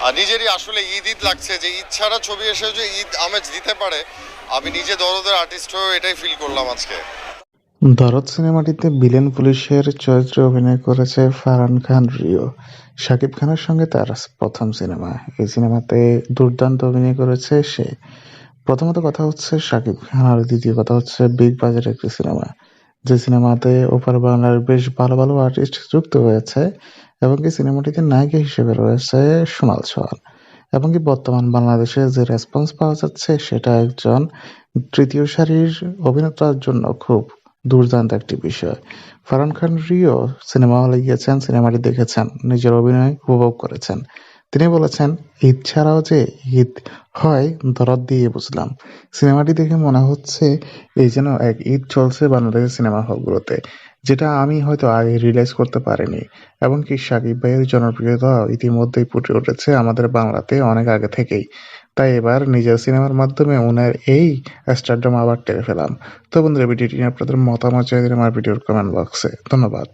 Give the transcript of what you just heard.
আর নিজেরই আসলে ঈদ ঈদ লাগছে, যে ঈদ ছাড়া ছবি এসে যে ঈদ আমেজ দিতে পারে। আমি নিজে দরদের আর্টিস্ট হয়েও এটাই ফিল করলাম আজকে। দরদ সিনেমাটিতে ভিলেন পুলিশের চরিত্রে অভিনয় করেছে ফারহান খান রিও। শাকিব খানের সঙ্গে তার প্রথম সিনেমা। এই সিনেমাতে দুর্দান্ত অভিনয় করেছে সে। প্রথমত কথা হচ্ছে শাকিব খান, আর দ্বিতীয় কথা হচ্ছে বিগ বাজেটের একটি সিনেমা, যে সিনেমাতে ওপার বাংলার বেশ ভালো ভালো আর্টিস্ট যুক্ত হয়েছে, এবং কি সিনেমাটিতে নায়িকা হিসেবে রয়েছে সোনাল সোহান। এবং কি বর্তমান বাংলাদেশে যে রেসপন্স পাওয়া যাচ্ছে সেটা একজন তৃতীয় সারির অভিনেতার জন্য খুব দুর্দান্ত একটি বিষয়। ফারহান খান রিও সিনেমা হলে গিয়েছেন, সিনেমাটি দেখেছেন, নিজের অভিনয় উপভোগ করেছেন। তিনি বলেছেন, ঈদ ছাড়াও যে ঈদ হয় দরদ দিয়ে বুঝলাম। সিনেমাটি দেখে মনে হচ্ছে এই যেন এক ঈদ চলছে বাংলাদেশের সিনেমা হলগুলোতে, যেটা আমি হয়তো আগে রিয়েলাইজ করতে পারিনি। এমনকি শাকিব ভাইয়ের জনপ্রিয়তা ইতিমধ্যেই ফুটে উঠেছে আমাদের বাংলাতে অনেক আগে থেকেই। তাই এবার নিজের সিনেমার মাধ্যমে ওনার এই স্টারডম আবার টেনে ফেলাম। তো বন্ধুরা, ভিডিওটি নিয়ে আপনাদের মতামত চাইলে আমার ভিডিওর কমেন্ট বক্সে। ধন্যবাদ।